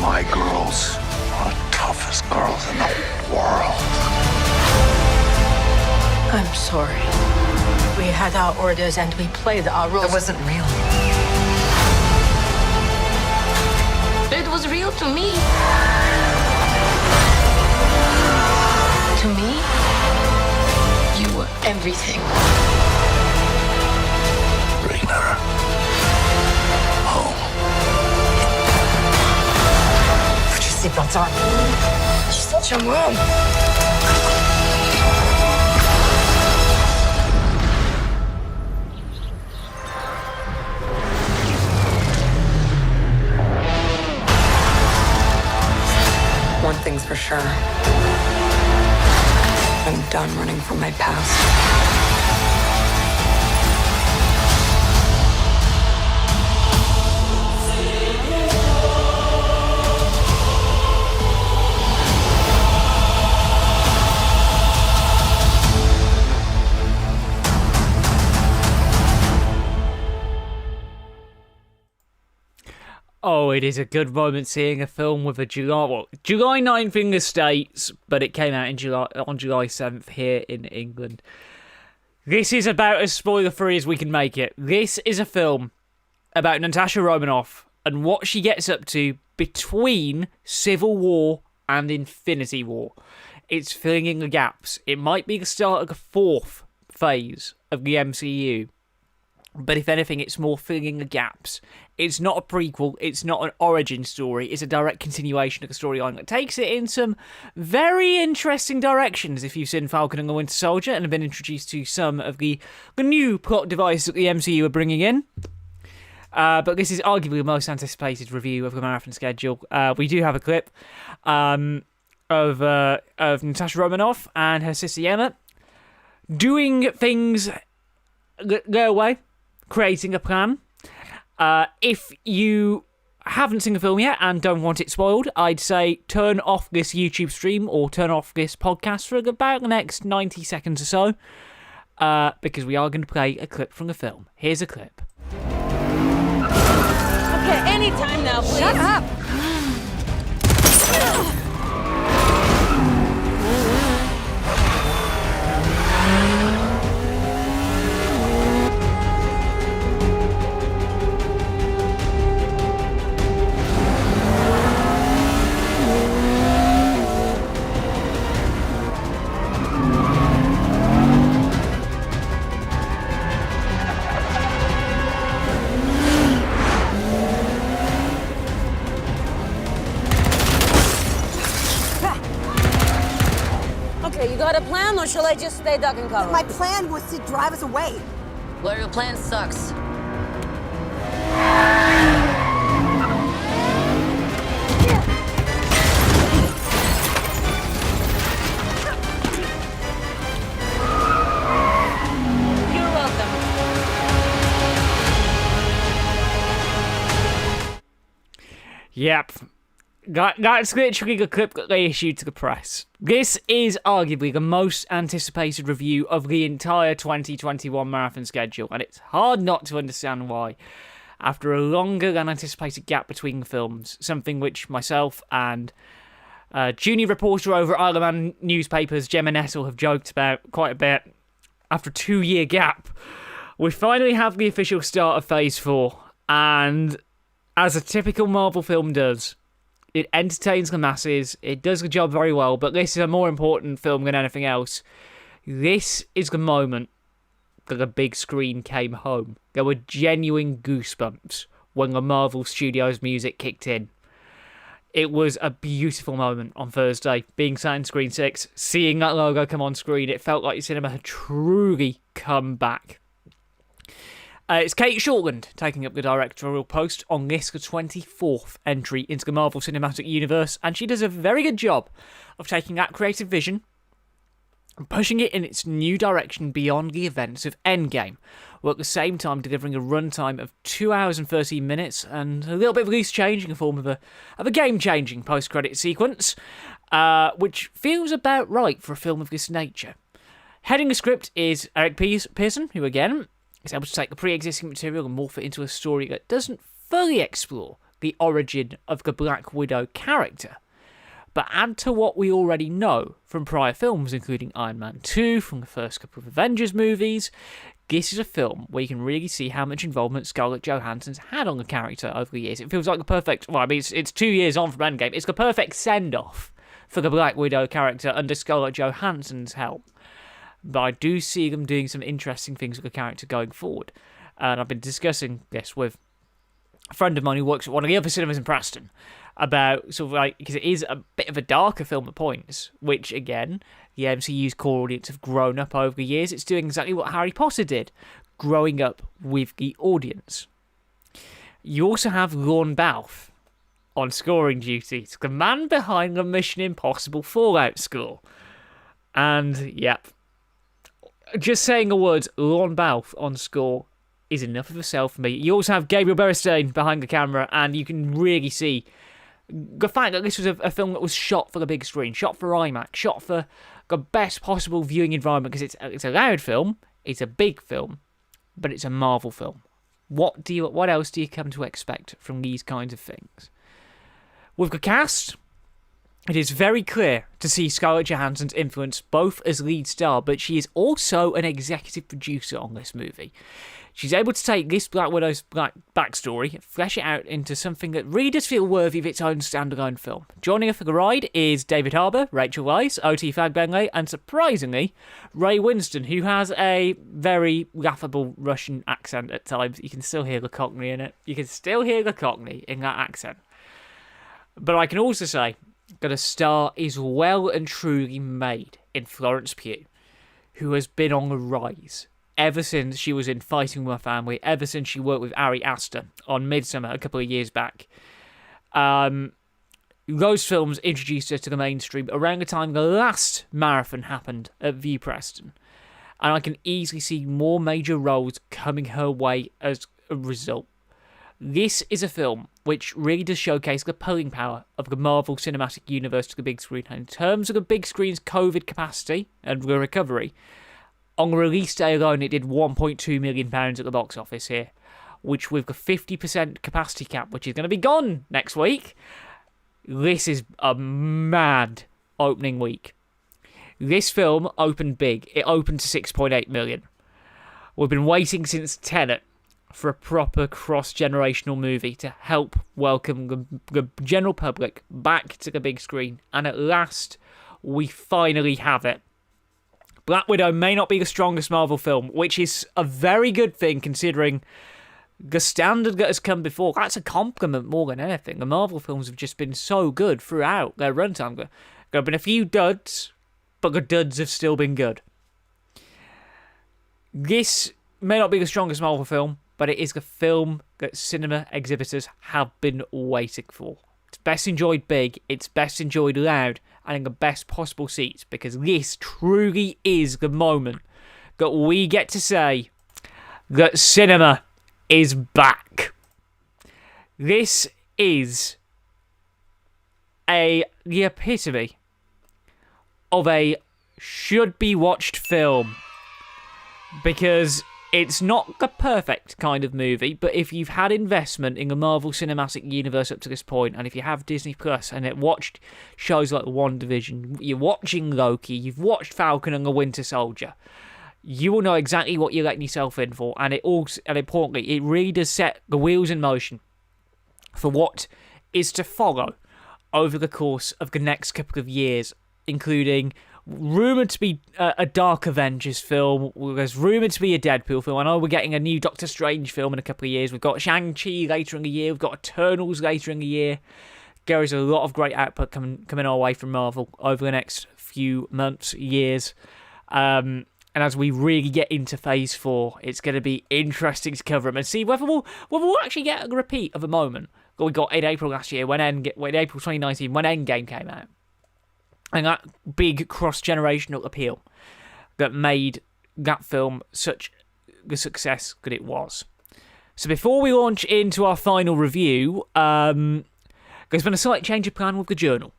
My girls are the toughest girls in the world. I'm sorry. We had our orders and we played our roles. It wasn't real. It was real to me. To me, you were everything. Bring her home. Put your seatbelts on. She's such a mom. One thing's for sure. I'm done running from my past. Oh, it is a good moment seeing a film with a July 9th in the States, but it came out on July 7th here in England. This is about as spoiler-free as we can make it. This is a film about Natasha Romanoff and what she gets up to between Civil War and Infinity War. It's filling in the gaps. It might be the start of the fourth phase of the MCU. But if anything, it's more filling in the gaps. It's not a prequel, it's not an origin story, it's a direct continuation of the storyline that takes it in some very interesting directions if you've seen Falcon and the Winter Soldier and have been introduced to some of the new plot devices that the MCU are bringing in. But this is arguably the most anticipated review of the marathon schedule. We do have a clip of Natasha Romanoff and her sister Emma doing things their way, creating a plan. If you haven't seen the film yet and don't want it spoiled, I'd say turn off this YouTube stream or turn off this podcast for about the next 90 seconds or so, because we are going to play a clip from the film. Here's a clip. Okay, anytime now, please. Shut up! Okay, you got a plan, or shall I just stay duck and cover? My plan was to drive us away. Well, your plan sucks. You're welcome. Yep. That's literally the clip that they issued to the press. This is arguably the most anticipated review of the entire 2021 marathon schedule, and it's hard not to understand why. After a longer than anticipated gap between the films, something which myself and Junior reporter over at Isle of Man newspapers, Gemma Nettle, have joked about quite a bit. After a 2-year gap, we finally have the official start of Phase 4, and as a typical Marvel film does, it entertains the masses, it does the job very well, but this is a more important film than anything else. This is the moment that the big screen came home. There were genuine goosebumps when the Marvel Studios music kicked in. It was a beautiful moment on Thursday, being sat in Screen 6, seeing that logo come on screen. It felt like cinema had truly come back. It's Kate Shortland taking up the directorial post on this, the 24th entry into the Marvel Cinematic Universe, and she does a very good job of taking that creative vision and pushing it in its new direction beyond the events of Endgame, while at the same time delivering a runtime of 2 hours and 13 minutes and a little bit of loose change in the form of a game-changing post-credit sequence, which feels about right for a film of this nature. Heading the script is Eric Pearson, who again is able to take the pre-existing material and morph it into a story that doesn't fully explore the origin of the Black Widow character, but add to what we already know from prior films, including Iron Man 2, from the first couple of Avengers movies. This is a film where you can really see how much involvement Scarlett Johansson's had on the character over the years. It feels like the perfect... Well, I mean, it's 2 years on from Endgame. It's the perfect send-off for the Black Widow character under Scarlett Johansson's helm. But I do see them doing some interesting things with the character going forward. And I've been discussing this with a friend of mine who works at one of the other cinemas in Preston about sort of like, because it is a bit of a darker film at points, which again, the MCU's core audience have grown up over the years. It's doing exactly what Harry Potter did, growing up with the audience. You also have Lorne Balfe on scoring duty. It's the man behind the Mission Impossible Fallout score. And, yep, just saying the words Lorne Balfe on score is enough of a sell for me. You also have Gabriel Beristain behind the camera, and you can really see the fact that this was a film that was shot for the big screen, shot for IMAX, shot for the best possible viewing environment, because it's a loud film, it's a big film, but it's a Marvel film. What else do you come to expect from these kinds of things? With the cast, it is very clear to see Scarlett Johansson's influence both as lead star, but she is also an executive producer on this movie. She's able to take this Black Widow's backstory, flesh it out into something that really does feel worthy of its own standalone film. Joining her for the ride is David Harbour, Rachel Weisz, O.T. Fagbenle, and surprisingly, Ray Winstone, who has a very laughable Russian accent at times. You can still hear the Cockney in it. You can still hear the Cockney in that accent. But I can also say that a star is well and truly made in Florence Pugh, who has been on the rise ever since she was in Fighting With My Family, ever since she worked with Ari Aster on Midsummer a couple of years back. Those films introduced her to the mainstream around the time the last marathon happened at View Preston. And I can easily see more major roles coming her way as a result. This is a film which really does showcase the pulling power of the Marvel Cinematic Universe to the big screen. And in terms of the big screen's COVID capacity and the recovery, on the release day alone, it did £1.2 million at the box office here, which with the 50% capacity cap, which is going to be gone next week, this is a mad opening week. This film opened big. It opened to 6.8 million. We've been waiting since Tenet for a proper cross-generational movie to help welcome the general public back to the big screen, and at last, we finally have it. Black Widow may not be the strongest Marvel film, which is a very good thing considering the standard that has come before. That's a compliment more than anything. The Marvel films have just been so good throughout their runtime. There have been a few duds, but the duds have still been good. This may not be the strongest Marvel film, but it is the film that cinema exhibitors have been waiting for. It's best enjoyed big, it's best enjoyed loud, and in the best possible seats, because this truly is the moment that we get to say that cinema is back. This is the epitome of a should-be-watched film, because It's not the perfect kind of movie, but if you've had investment in the Marvel Cinematic Universe up to this point, and if you have Disney Plus and it watched shows like WandaVision, you're watching Loki, you've watched Falcon and the Winter Soldier, you will know exactly what you're letting yourself in for, and importantly, it really does set the wheels in motion for what is to follow over the course of the next couple of years, including rumoured to be a Dark Avengers film. There's rumoured to be a Deadpool film. I know we're getting a new Doctor Strange film in a couple of years. We've got Shang-Chi later in the year. We've got Eternals later in the year. There is a lot of great output coming our way from Marvel over the next few months, years. And as we really get into Phase 4, it's going to be interesting to cover them and see whether we'll actually get a repeat of a moment that we got in April last year, April 2019, when Endgame came out. And that big cross-generational appeal that made that film such the success that it was. So before we launch into our final review, there's been a slight change of plan with the journal.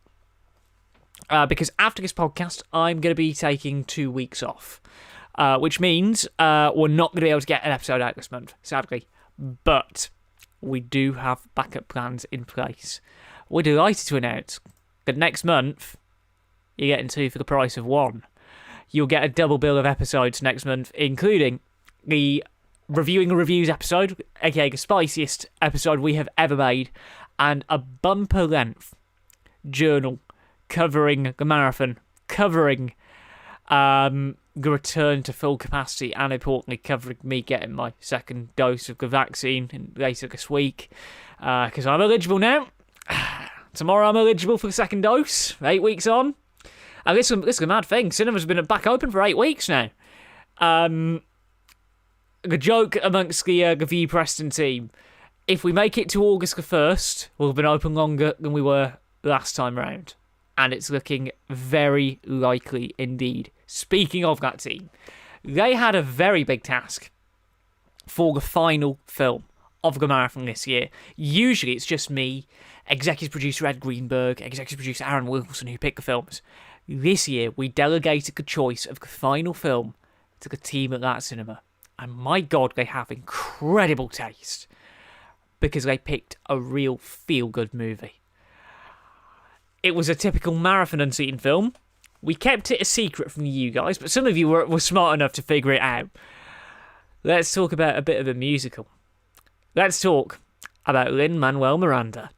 Because after this podcast, I'm going to be taking 2 weeks off. Which means we're not going to be able to get an episode out this month, sadly. But we do have backup plans in place. We're delighted to announce that next month, you're getting 2 for the price of 1. You'll get a double bill of episodes next month, including the Reviewing the Reviews episode, aka the spiciest episode we have ever made, and a bumper-length journal covering the marathon, covering the return to full capacity, and importantly covering me getting my second dose of the vaccine later this week, because I'm eligible now. Tomorrow I'm eligible for the second dose, 8 weeks on. And this is a mad thing. Cinema's been back open for 8 weeks now. The joke amongst the View Preston team, if we make it to August the 1st, we'll have been open longer than we were last time round. And it's looking very likely indeed. Speaking of that team, they had a very big task for the final film of the marathon this year. Usually it's just me, executive producer Ed Greenberg, executive producer Aaron Wilson who pick the films. This year, we delegated the choice of the final film to the team at that cinema. And my God, they have incredible taste. Because they picked a real feel-good movie. It was a typical marathon unseen film. We kept it a secret from you guys, but some of you were smart enough to figure it out. Let's talk about a bit of a musical. Let's talk about Lin-Manuel Miranda.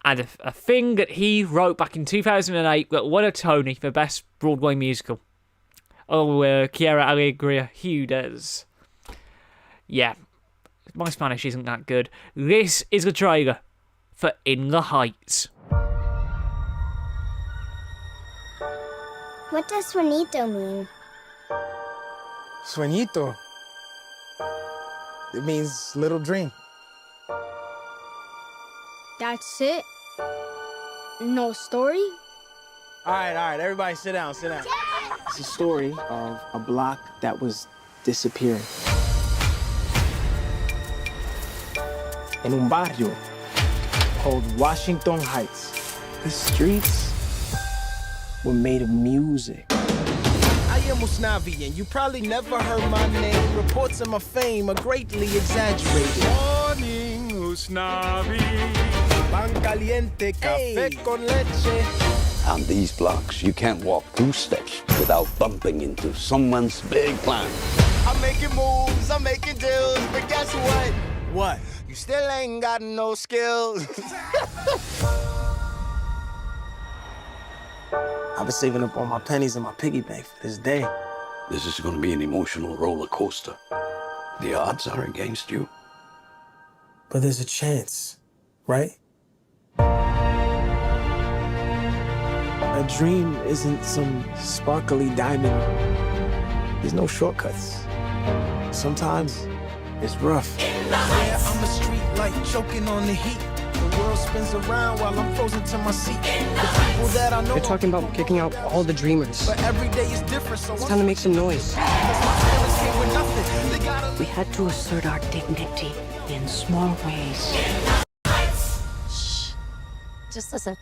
And a thing that he wrote back in 2008 that won a Tony for Best Broadway Musical. Chiara Alegria Hughes. Yeah, my Spanish isn't that good. This is the trailer for In the Heights. What does sueñito mean? Sueñito? It means little dream. That's it? No story? All right, everybody sit down. It's a story of a block that was disappearing. In un barrio called Washington Heights. The streets were made of music. I am Usnavi, and you probably never heard my name. Reports of my fame are greatly exaggerated. Morning, Usnavi. Pan caliente, café con leche. On these blocks, you can't walk 2 steps without bumping into someone's big plan. I'm making moves, I'm making deals, but guess what? What? You still ain't got no skills. I've been saving up all my pennies in my piggy bank for this day. This is going to be an emotional roller coaster. The odds are against you. But there's a chance, right? A dream isn't some sparkly diamond. There's no shortcuts. Sometimes it's rough. Yeah, I'm a street light choking on the heat. The world spins around while I'm frozen to my seat. The people that I know. They're talking about kicking out all the dreamers. But every day is different, so it's time to make some noise. We had to assert our dignity in small ways. Shh. Just listen.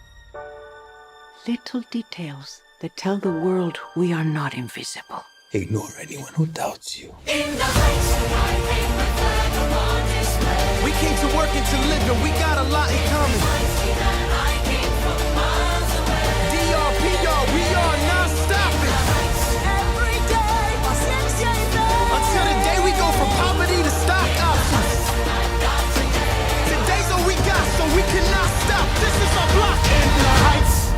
Little details that tell the world we are not invisible. Ignore anyone who doubts you. We came to work and to live, and we got a lot in common. DRPR, we are not stopping. Every day, until the day we go from poverty to stock options. Today's all we got, so we cannot stop. This is our block in the heights.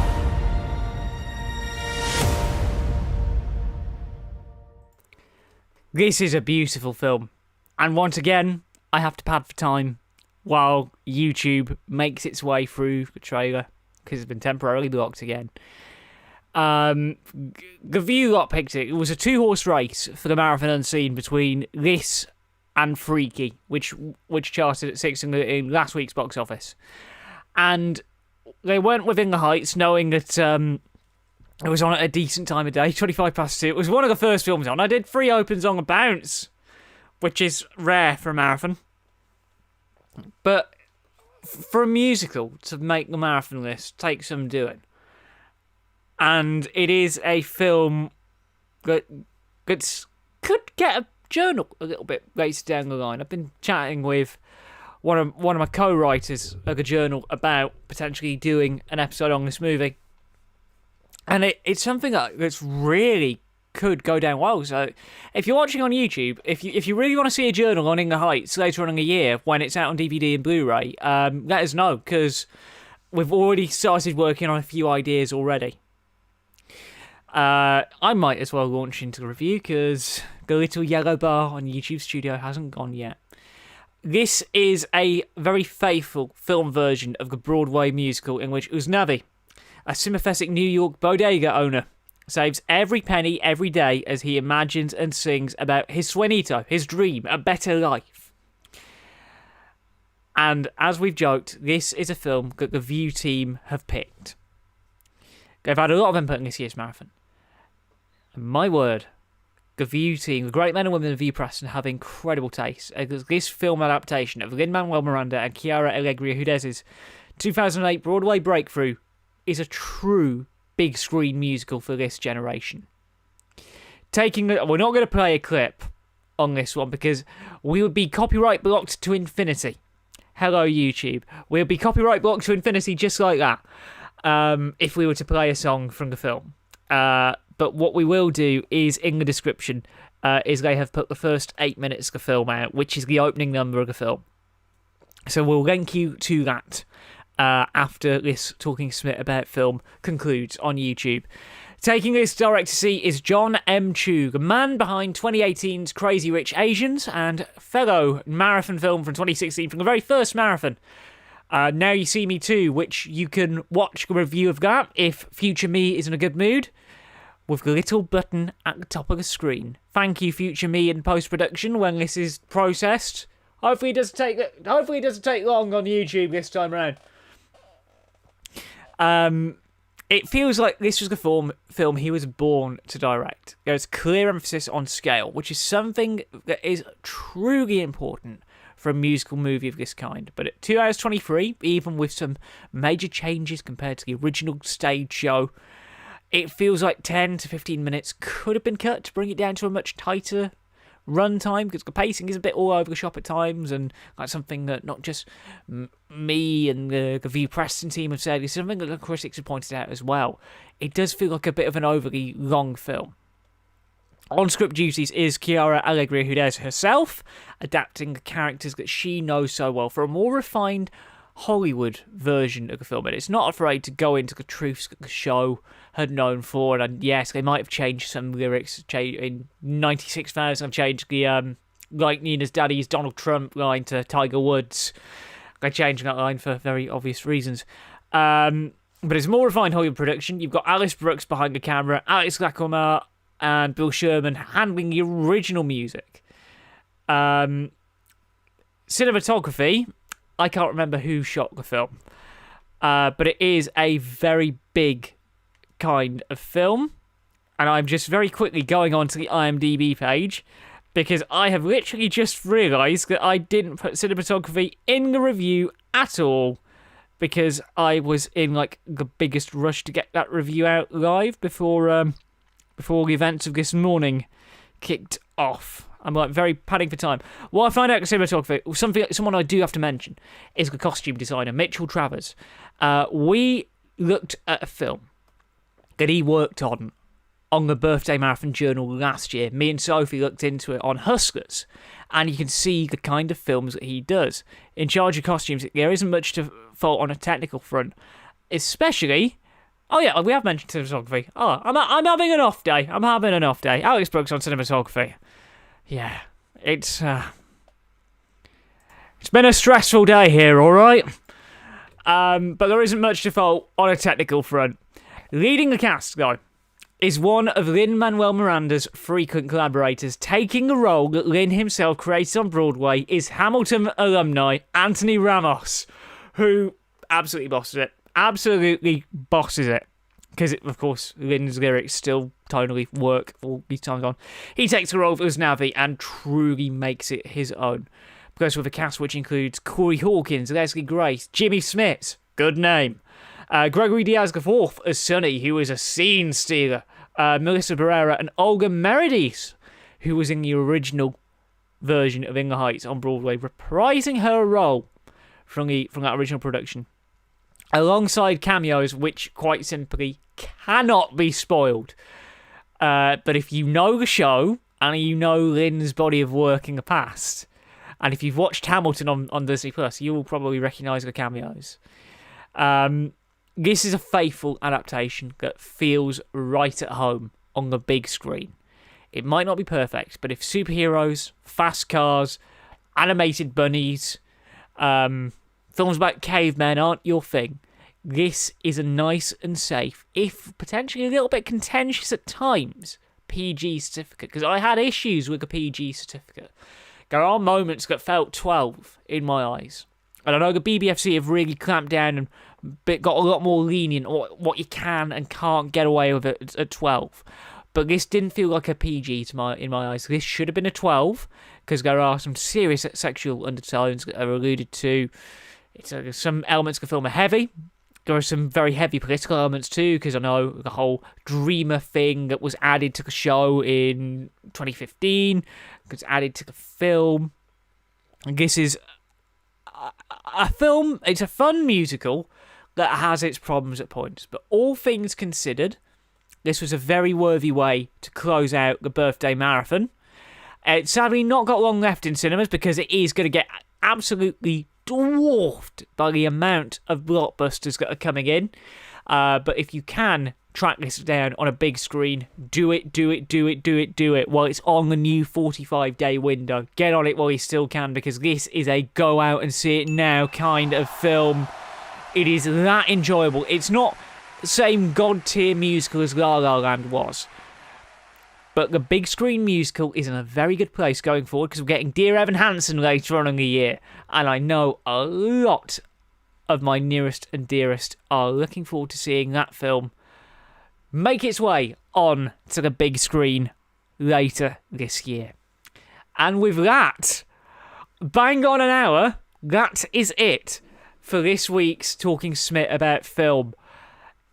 This is a beautiful film. And once again, I have to pad for time while YouTube makes its way through the trailer, because it's been temporarily blocked again. The View got picked it. It was a 2-horse race for the Marathon Unseen between this and Freaky, which charted at 6 in last week's box office. And they went within the heights, knowing that it was on at a decent time of day, 25 past 2. It was one of the first films on. I did 3 opens on a bounce, which is rare for a marathon. But for a musical to make the marathon list takes some doing. And it is a film that could get a journal a little bit later down the line. I've been chatting with one of my co-writers of the journal about potentially doing an episode on this movie. And it's something that's really could go down well. So if you're watching on YouTube, if you really want to see a journal on In the Heights later on in the year when it's out on DVD and Blu-ray, let us know, because we've already started working on a few ideas already. I might as well launch into the review, because the little yellow bar on YouTube Studio hasn't gone yet. This is a very faithful film version of the Broadway musical in which Uznavi, a sympathetic New York bodega owner, saves every penny every day as he imagines and sings about his sueñito, his dream, a better life. And as we've joked, this is a film that the View team have picked. They've had a lot of input in this year's marathon. And my word, the View team, the great men and women of View Preston, have incredible taste. This film adaptation of Lin-Manuel Miranda and Chiara Alegria Hudez's 2008 Broadway breakthrough is a true big screen musical for this generation. We're not going to play a clip on this one because we would be copyright blocked to infinity. Hello, YouTube. We'll be copyright blocked to infinity just like that if we were to play a song from the film. But what we will do is, in the description, is they have put the first 8 minutes of the film out, which is the opening number of the film. So we'll link you to that after this Talking Smit About Film concludes on YouTube. Taking this direct to see is John M. Chu, the man behind 2018's Crazy Rich Asians and fellow marathon film from 2016 from the very first marathon. Now You See Me Too, which you can watch the review of that if future me is in a good mood, with the little button at the top of the screen. Thank you, future me, in post-production when this is processed. Hopefully it doesn't take long on YouTube this time around. It feels like this was the film he was born to direct. There's clear emphasis on scale, which is something that is truly important for a musical movie of this kind. But at 2 hours 23, even with some major changes compared to the original stage show, it feels like 10 to 15 minutes could have been cut to bring it down to a much tighter runtime, because the pacing is a bit all over the shop at times, and that's something that not just me and the View Preston team have said, it's something that the critics have pointed out as well. It does feel like a bit of an overly long film. On script duties is Chiara Alegria Hudez herself, adapting the characters that she knows so well for a more refined Hollywood version of the film, and it's not afraid to go into the truths that the show had known for. And yes, they might have changed some lyrics. In 96,000 have changed the like Nina's daddy's Donald Trump line to Tiger Woods. They're changing that line for very obvious reasons. But it's a more refined Hollywood production. You've got Alice Brooks behind the camera, Alex Lacomar and Bill Sherman handling the original music. Cinematography, I can't remember who shot the film, but it is a very big kind of film, and I'm just very quickly going on to the IMDb page because I have literally just realised that I didn't put cinematography in the review at all because I was in like the biggest rush to get that review out live before the events of this morning. kicked off. I'm like very padding for time. What I find out in cinematography, someone I do have to mention, is the costume designer, Mitchell Travers. We looked at a film that he worked on the Birthday Marathon Journal last year. Me and Sophie looked into it on Hustlers, and you can see the kind of films that he does. In charge of costumes, there isn't much to fault on a technical front, especially... Oh yeah, we have mentioned cinematography. Oh, I'm having an off day. Alex Brooks on cinematography. Yeah, it's been a stressful day here, all right? But there isn't much to fault on a technical front. Leading the cast, though, is one of Lin-Manuel Miranda's frequent collaborators. Taking the role that Lin himself created on Broadway is Hamilton alumni Anthony Ramos, who absolutely bosses it. Because, of course, Lin's lyrics still tonally work all these times on. He takes the role of Usnavi and truly makes it his own. Because with a cast which includes Corey Hawkins, Leslie Grace, Jimmy Smits, good name, Gregory Diaz IV as Sonny, who is a scene stealer, Melissa Barrera, and Olga Meredith, who was in the original version of In the Heights on Broadway, reprising her role from that original production. Alongside cameos which, quite simply, cannot be spoiled. But if you know the show, and you know Lin's body of work in the past, and if you've watched Hamilton on Disney+, you will probably recognise the cameos. This is a faithful adaptation that feels right at home on the big screen. It might not be perfect, but if superheroes, fast cars, animated bunnies, films about cavemen aren't your thing, this is a nice and safe, if potentially a little bit contentious at times, PG certificate. Because I had issues with the PG certificate. There are moments that felt 12 in my eyes. And I know the BBFC have really clamped down and got a lot more lenient on what you can and can't get away with at 12. But this didn't feel like a PG in my eyes. This should have been a 12, because there are some serious sexual undertones that are alluded to. Some elements of the film are heavy. There are some very heavy political elements too, because I know the whole Dreamer thing that was added to the show in 2015 was added to the film. And this is a film, it's a fun musical that has its problems at points. But all things considered, this was a very worthy way to close out the birthday marathon. It's sadly not got long left in cinemas because it is going to get absolutely dwarfed by the amount of blockbusters that are coming in. But if you can track this down on a big screen, do it while it's on the new 45-day window. Get on it while you still can, because this is a go out and see it now kind of film. It is that enjoyable. It's not the same god-tier musical as La La Land was, but the big screen musical is in a very good place going forward, because we're getting Dear Evan Hansen later on in the year, and I know a lot of my nearest and dearest are looking forward to seeing that film make its way on to the big screen later this year. And with that, bang on an hour, that is it for this week's Talking Smit About Film.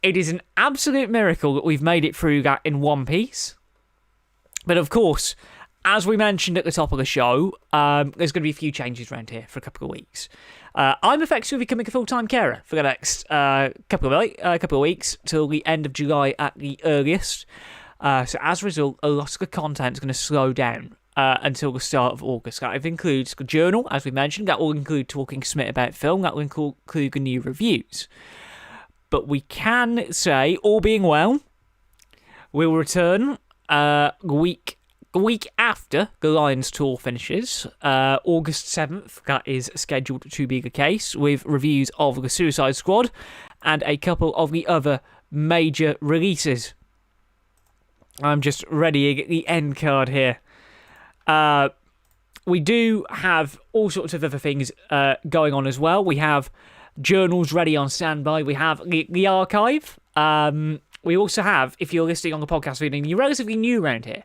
It is an absolute miracle that we've made it through that in one piece. But of course, as we mentioned at the top of the show, there's going to be a few changes around here for a couple of weeks. I'm effectively becoming a full-time carer for the next couple of weeks, till the end of July at the earliest. So as a result, a lot of the content is going to slow down until the start of August. That includes the journal, as we mentioned. That will include Talking Smit About Film. That will include the new reviews. But we can say, all being well, we'll return the week after the Lions tour finishes, August 7th. That is scheduled to be the case, with reviews of The Suicide Squad and a couple of the other major releases. I'm just readying the end card here. We do have all sorts of other things going on as well. We have journals ready on standby. We have the archive. We also have, if you're listening on the podcast feed and you're relatively new around here,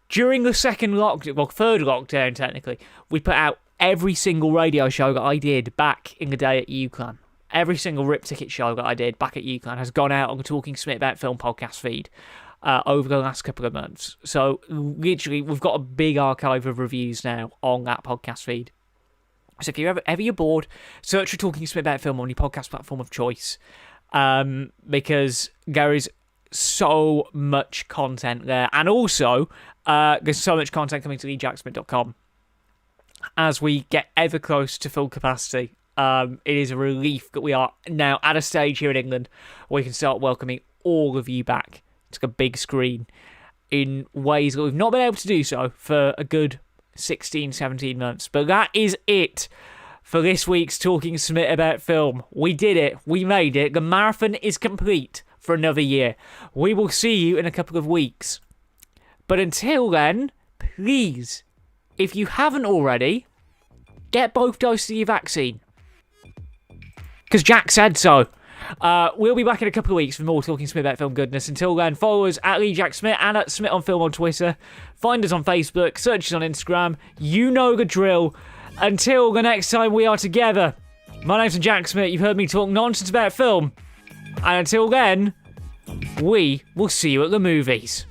during the third lockdown technically, we put out every single radio show that I did back in the day at UCLan. Every single Rip Ticket show that I did back at UCLan has gone out on the Talking Smit About Film podcast feed. over the last couple of months. So literally, we've got a big archive of reviews now on that podcast feed. So if you're ever you're bored, search for Talking Smit About Film on your podcast platform of choice, because there is so much content there, and also there's so much content coming to TheJackSmit.com as we get ever close to full capacity. It is a relief that we are now at a stage here in England where we can start welcoming all of you back to the big screen in ways that we've not been able to do so for a good 16, 17 months. But that is it for this week's Talking Smit About Film. We did it. We made it. The marathon is complete for another year. We will see you in a couple of weeks. But until then, please, if you haven't already, get both doses of your vaccine. Because Jack said so. We'll be back in a couple of weeks for more Talking Smit About Film goodness. Until then, follow us at TheJackSmit and at Smit on Film on Twitter. Find us on Facebook, search us on Instagram. You know the drill. Until the next time we are together, my name's Jack Smit. You've heard me talk nonsense about film. And until then, we will see you at the movies.